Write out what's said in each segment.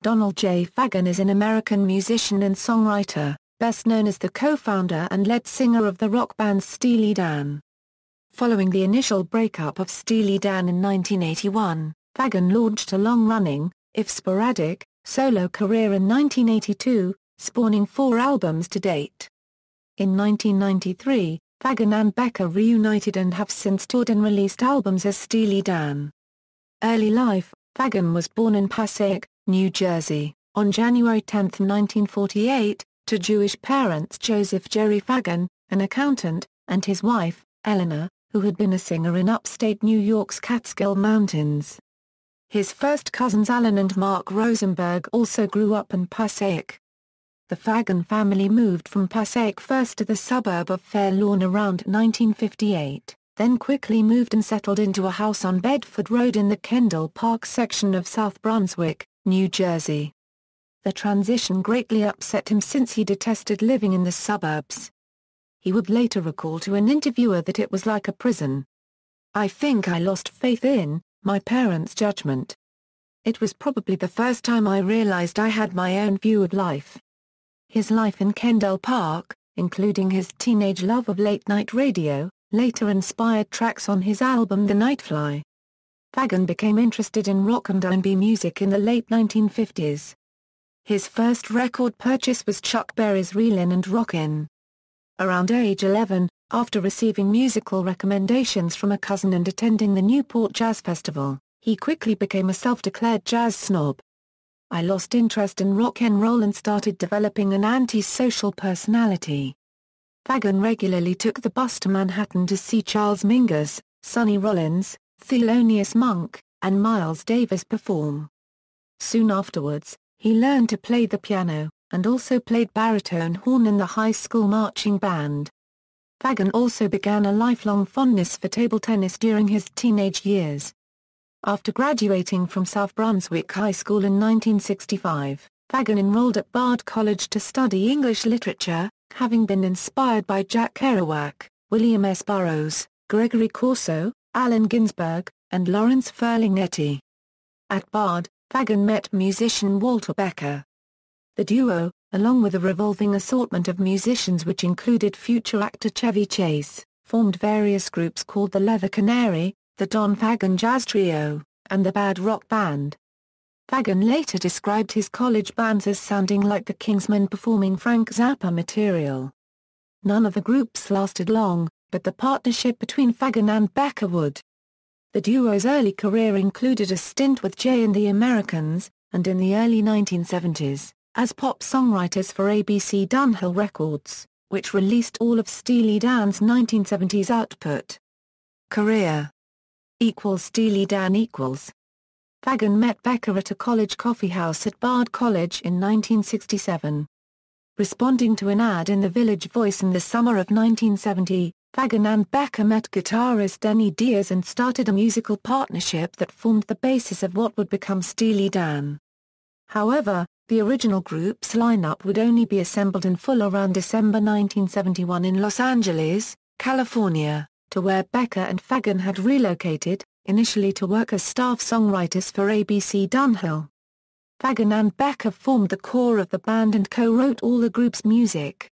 Donald J. Fagen is an American musician and songwriter, best known as the co-founder and lead singer of the rock band Steely Dan. Following the initial breakup of Steely Dan in 1981, Fagen launched a long-running, if sporadic, solo career in 1982, spawning 4 albums to date. In 1993, Fagen and Becker reunited and have since toured and released albums as Steely Dan. Early life: Fagen was born in Passaic, New Jersey, on January 10, 1948, to Jewish parents Joseph Jerry Fagen, an accountant, and his wife, Eleanor, who had been a singer in upstate New York's Catskill Mountains. His first cousins Alan and Mark Rosenberg also grew up in Passaic. The Fagen family moved from Passaic first to the suburb of Fair Lawn around 1958, then quickly moved and settled into a house on Bedford Road in the Kendall Park section of South Brunswick, New Jersey. The transition greatly upset him since he detested living in the suburbs. He would later recall to an interviewer that it was like a prison. "I think I lost faith in my parents' judgment. It was probably the first time I realized I had my own view of life." His life in Kendall Park, including his teenage love of late-night radio, later inspired tracks on his album The Nightfly. Fagen became interested in rock and R&B music in the late 1950s. His first record purchase was Chuck Berry's Reelin' and Rockin'. Around age 11, after receiving musical recommendations from a cousin and attending the Newport Jazz Festival, he quickly became a self-declared jazz snob. "I lost interest in rock and roll and started developing an anti-social personality." Fagen regularly took the bus to Manhattan to see Charles Mingus, Sonny Rollins, Thelonious Monk, and Miles Davis perform. Soon afterwards, he learned to play the piano, and also played baritone horn in the high school marching band. Fagen also began a lifelong fondness for table tennis during his teenage years. After graduating from South Brunswick High School in 1965, Fagen enrolled at Bard College to study English literature, having been inspired by Jack Kerouac, William S. Burroughs, Gregory Corso, Allen Ginsberg, and Lawrence Ferlinghetti. At Bard, Fagen met musician Walter Becker. The duo, along with a revolving assortment of musicians which included future actor Chevy Chase, formed various groups called the Leather Canary, the Don Fagen Jazz Trio, and the Bad Rock Band. Fagen later described his college bands as sounding like the Kingsmen performing Frank Zappa material. None of the groups lasted long, but the partnership between Fagen and Becker would. The duo's early career included a stint with Jay and the Americans, and in the early 1970s, as pop songwriters for ABC Dunhill Records, which released all of Steely Dan's 1970s output. Career Steely Dan Fagen met Becker at a college coffeehouse at Bard College in 1967. Responding to an ad in the Village Voice in the summer of 1970, Fagen and Becker met guitarist Denny Diaz and started a musical partnership that formed the basis of what would become Steely Dan. However, the original group's lineup would only be assembled in full around December 1971 in Los Angeles, California, to where Becker and Fagen had relocated, initially to work as staff songwriters for ABC Dunhill. Fagen and Becker formed the core of the band and co-wrote all the group's music.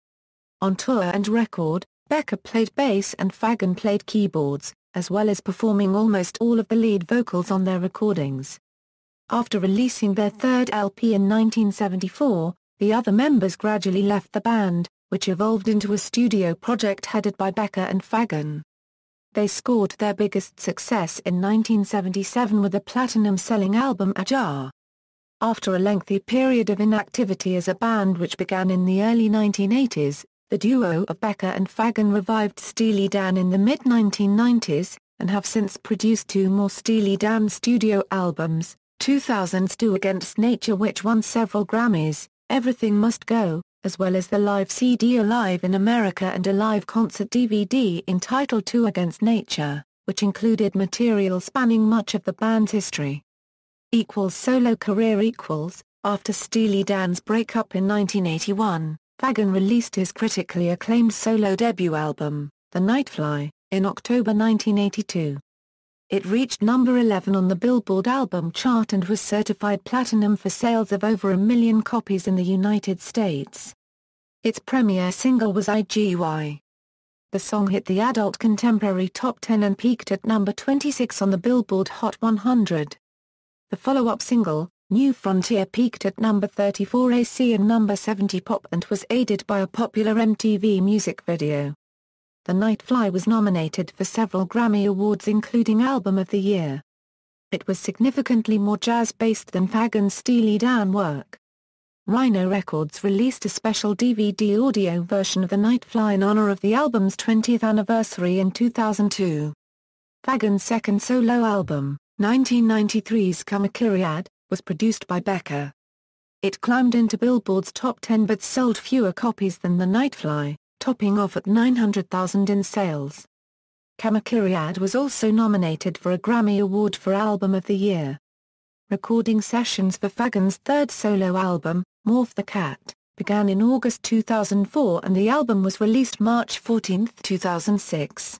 On tour and record, Becker played bass and Fagen played keyboards, as well as performing almost all of the lead vocals on their recordings. After releasing their third LP in 1974, the other members gradually left the band, which evolved into a studio project headed by Becker and Fagen. They scored their biggest success in 1977 with the platinum-selling album Ajar. After a lengthy period of inactivity as a band which began in the early 1980s, the duo of Becker and Fagen revived Steely Dan in the mid-1990s, and have since produced 2 more Steely Dan studio albums, 2000's Do Against Nature which won several Grammys, Everything Must Go, as well as the live CD Alive in America and a live concert DVD entitled Two Against Nature, which included material spanning much of the band's history. Solo career After Steely Dan's breakup in 1981, Fagen released his critically acclaimed solo debut album, The Nightfly, in October 1982. It reached number 11 on the Billboard album chart and was certified platinum for sales of over 1 million copies in the United States. Its premiere single was IGY. The song hit the adult contemporary top 10 and peaked at number 26 on the Billboard Hot 100. The follow-up single, New Frontier, peaked at number 34 AC and number 70 pop and was aided by a popular MTV music video. The Nightfly was nominated for several Grammy Awards including Album of the Year. It was significantly more jazz-based than Fagen's Steely Dan work. Rhino Records released a special DVD audio version of The Nightfly in honor of the album's 20th anniversary in 2002. Fagen's second solo album, 1993's Kamakiriad, was produced by Becker. It climbed into Billboard's top 10 but sold fewer copies than The Nightfly, topping off at 900,000 in sales. Kamakiriad was also nominated for a Grammy Award for Album of the Year. Recording sessions for Fagen's third solo album, Morph the Cat, began in August 2004 and the album was released March 14, 2006.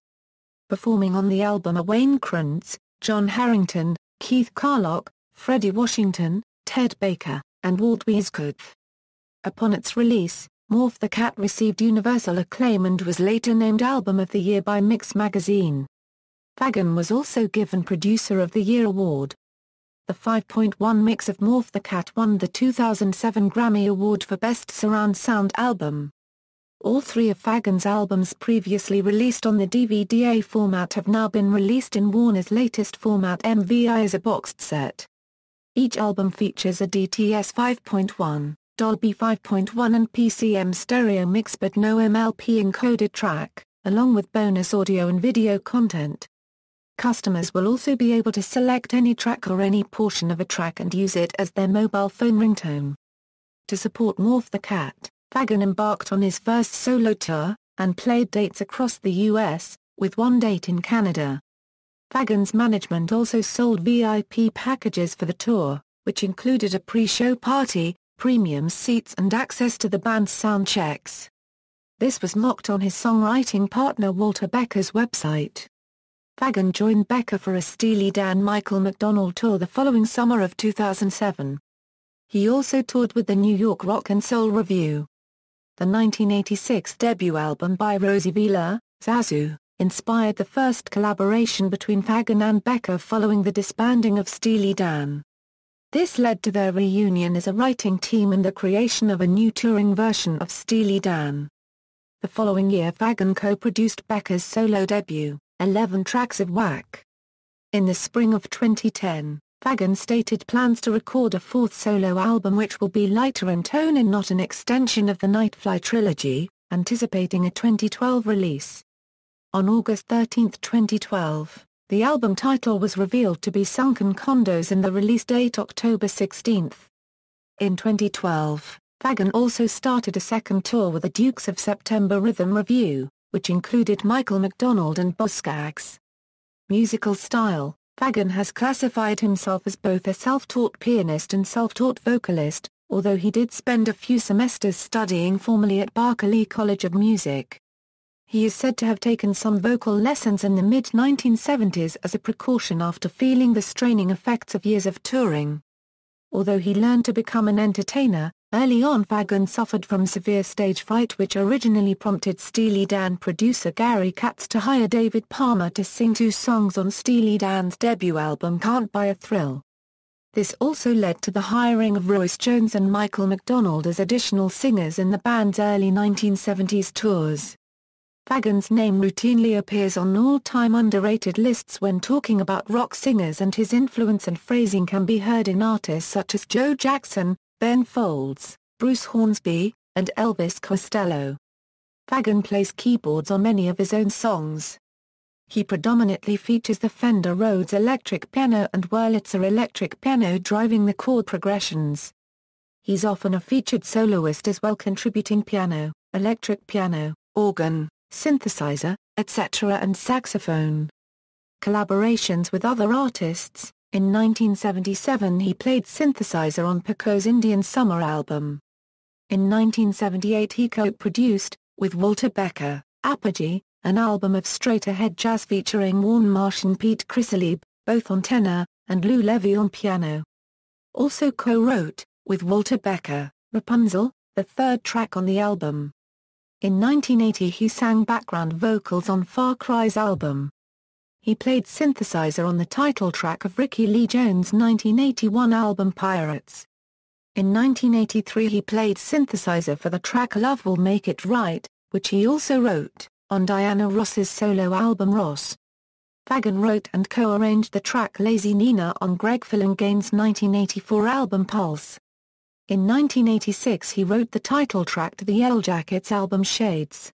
Performing on the album are Wayne Krantz, John Harrington, Keith Carlock, Freddie Washington, Ted Baker, and Walt Weisskopf. Upon its release, Morph the Cat received universal acclaim and was later named Album of the Year by Mix magazine. Fagen was also given Producer of the Year award. The 5.1 mix of Morph the Cat won the 2007 Grammy Award for Best Surround Sound Album. All three of Fagen's albums previously released on the DVD format have now been released in Warner's latest format MVI as a boxed set. Each album features a DTS 5.1, Dolby 5.1 and PCM stereo mix but no MLP encoded track, along with bonus audio and video content. Customers will also be able to select any track or any portion of a track and use it as their mobile phone ringtone. To support Morph the Cat, Fagen embarked on his first solo tour, and played dates across the U.S., with one date in Canada. Fagen's management also sold VIP packages for the tour, which included a pre-show party, premium seats and access to the band's sound checks. This was mocked on his songwriting partner Walter Becker's website. Fagen joined Becker for a Steely Dan Michael McDonald tour the following summer of 2007. He also toured with the New York Rock and Soul Revue. The 1986 debut album by Rosie Vila, Zazu, inspired the first collaboration between Fagen and Becker following the disbanding of Steely Dan. This led to their reunion as a writing team and the creation of a new touring version of Steely Dan. The following year Fagen co-produced Becker's solo debut, 11 Tracks of Whack. In the spring of 2010, Fagen stated plans to record a fourth solo album which will be lighter in tone and not an extension of the Nightfly trilogy, anticipating a 2012 release. On August 13, 2012, the album title was revealed to be Sunken Condos and the release date October 16. In 2012, Fagen also started a second tour with the Dukes of September Rhythm Revue, which included Michael McDonald and Buzzcocks. Musical style: Fagen has classified himself as both a self-taught pianist and self-taught vocalist, although he did spend a few semesters studying formally at Berklee College of Music. He is said to have taken some vocal lessons in the mid-1970s as a precaution after feeling the straining effects of years of touring. Although he learned to become an entertainer, early on Fagen suffered from severe stage fright which originally prompted Steely Dan producer Gary Katz to hire David Palmer to sing 2 songs on Steely Dan's debut album Can't Buy a Thrill. This also led to the hiring of Royce Jones and Michael McDonald as additional singers in the band's early 1970s tours. Fagen's name routinely appears on all-time underrated lists when talking about rock singers, and his influence and phrasing can be heard in artists such as Joe Jackson, Ben Folds, Bruce Hornsby, and Elvis Costello. Fagen plays keyboards on many of his own songs. He predominantly features the Fender Rhodes electric piano and Wurlitzer electric piano driving the chord progressions. He's often a featured soloist as well, contributing piano, electric piano, organ, synthesizer, etc. and saxophone. Collaborations with other artists: in 1977 he played synthesizer on Paco's Indian Summer album. In 1978 he co-produced, with Walter Becker, Apogee, an album of straight-ahead jazz featuring Warne Marsh and Pete Chrysalide, both on tenor, and Lou Levy on piano. Also co-wrote, with Walter Becker, Rapunzel, the third track on the album. In 1980 he sang background vocals on Far Cry's album. He played synthesizer on the title track of Ricky Lee Jones' 1981 album Pirates. In 1983 he played synthesizer for the track Love Will Make It Right, which he also wrote, on Diana Ross's solo album Ross. Fagen wrote and co-arranged the track Lazy Nina on Greg Phillingane's 1984 album Pulse. In 1986 he wrote the title track to the Yellowjackets album Shades.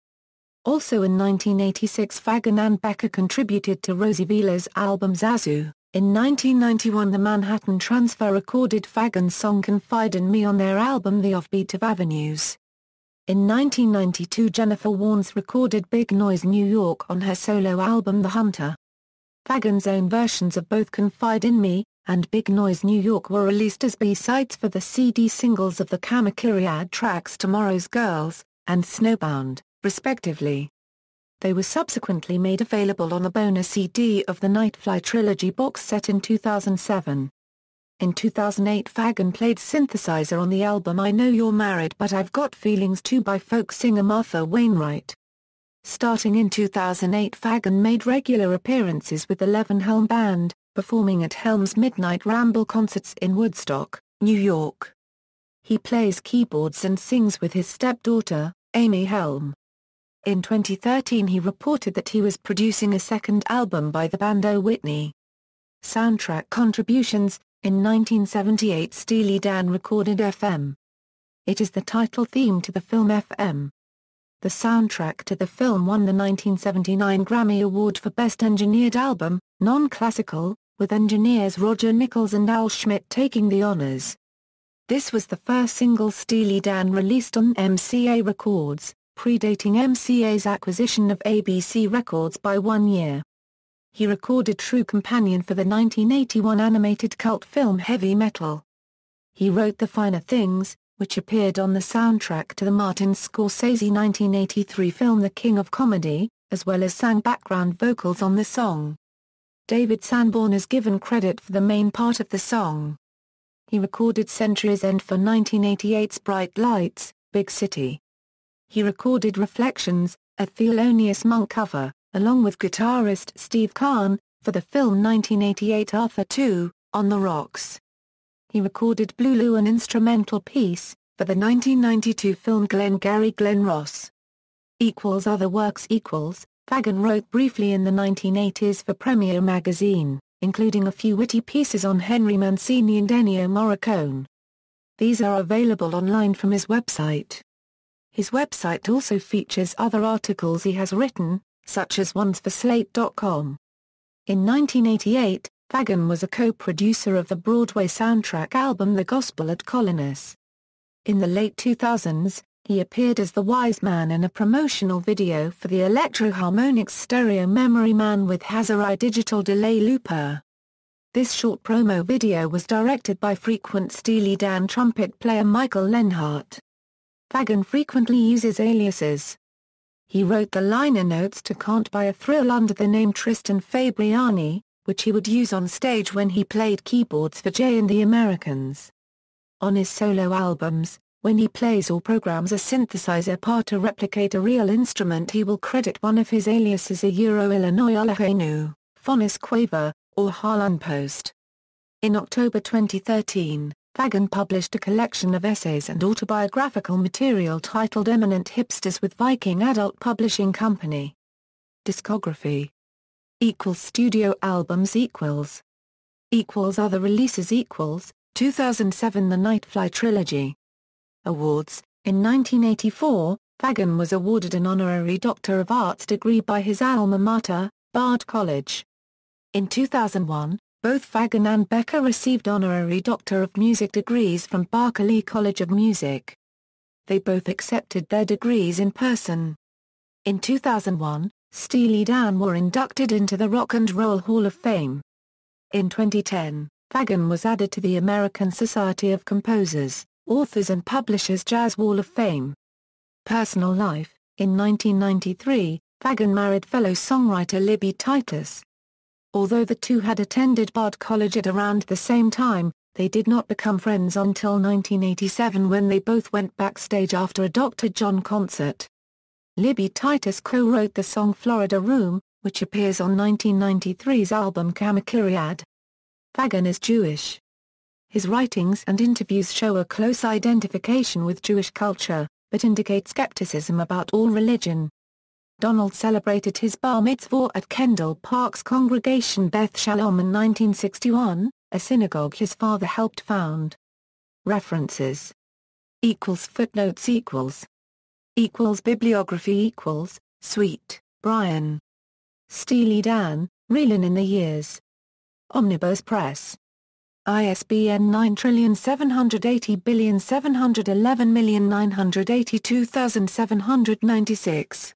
Also in 1986 Fagen and Becker contributed to Rosie Vila's album Zazu. In 1991 the Manhattan Transfer recorded Fagen's song Confide in Me on their album The Offbeat of Avenues. In 1992 Jennifer Warnes recorded Big Noise New York on her solo album The Hunter. Fagen's own versions of both Confide in Me and Big Noise New York were released as B-sides for the CD singles of the Kamakiriad tracks Tomorrow's Girls and Snowbound, respectively. They were subsequently made available on the bonus CD of the Nightfly Trilogy box set in 2007. In 2008 Fagen played synthesizer on the album I Know You're Married But I've Got Feelings Too by folk singer Martha Wainwright. Starting in 2008 Fagen made regular appearances with the Levin Helm Band, performing at Helm's Midnight Ramble concerts in Woodstock, New York. He plays keyboards and sings with his stepdaughter, Amy Helm. In 2013 he reported that he was producing a second album by the band O. Whitney. Soundtrack contributions. In 1978 Steely Dan recorded FM. It is the title theme to the film FM. The soundtrack to the film won the 1979 Grammy Award for Best Engineered Album, Non-Classical, with engineers Roger Nichols and Al Schmitt taking the honors. This was the first single Steely Dan released on MCA Records, predating MCA's acquisition of ABC Records by 1 year. He recorded True Companion for the 1981 animated cult film Heavy Metal. He wrote The Finer Things, which appeared on the soundtrack to the Martin Scorsese 1983 film The King of Comedy, as well as sang background vocals on the song. David Sanborn is given credit for the main part of the song. He recorded Century's End for 1988's Bright Lights, Big City. He recorded Reflections, a Thelonious Monk cover, along with guitarist Steve Kahn, for the film 1988 Arthur II, On the Rocks. He recorded Blue Lou, an instrumental piece, for the 1992 film Glengarry Glen Ross. Other works. Fagen wrote briefly in the 1980s for Premiere magazine, including a few witty pieces on Henry Mancini and Ennio Morricone. These are available online from his website. His website also features other articles he has written, such as ones for Slate.com. In 1988, Fagen was a co-producer of the Broadway soundtrack album The Gospel at Colonus. In the late 2000s, he appeared as the Wise Man in a promotional video for the Electro-Harmonix Stereo Memory Man with Hazard Digital Delay Looper. This short promo video was directed by frequent Steely Dan trumpet player Michael Lenhart. Fagen frequently uses aliases. He wrote the liner notes to Can't Buy a Thrill under the name Tristan Fabriani, which he would use on stage when he played keyboards for Jay and the Americans. On his solo albums, when he plays or programs a synthesizer part to replicate a real instrument, he will credit one of his aliases Illinois Alahenu, Phonis Quaver, or Harlan Post. In October 2013, Fagen published a collection of essays and autobiographical material titled Eminent Hipsters with Viking Adult Publishing Company. Discography Studio albums Other releases 2007 The Nightfly Trilogy. Awards. In 1984, Fagen was awarded an honorary Doctor of Arts degree by his alma mater, Bard College. In 2001, both Fagen and Becker received honorary Doctor of Music degrees from Berklee College of Music. They both accepted their degrees in person. In 2001, Steely Dan were inducted into the Rock and Roll Hall of Fame. In 2010, Fagen was added to the American Society of Composers, Authors and Publishers Jazz Wall of Fame. Personal life. In 1993, Fagen married fellow songwriter Libby Titus. Although the two had attended Bard College at around the same time, they did not become friends until 1987 when they both went backstage after a Dr. John concert. Libby Titus co-wrote the song Florida Room, which appears on 1993's album Kamakiriad. Fagen is Jewish. His writings and interviews show a close identification with Jewish culture, but indicate skepticism about all religion. Donald celebrated his bar mitzvah at Kendall Park's congregation Beth Shalom in 1961, a synagogue his father helped found. References == Bibliography == Sweet, Brian. Steely Dan, Reelin' in the Years. Omnibus Press. ISBN 9780711982796.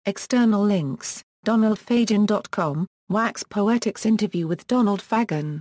External links, donaldfagen.com, Wax Poetics interview with Donald Fagen.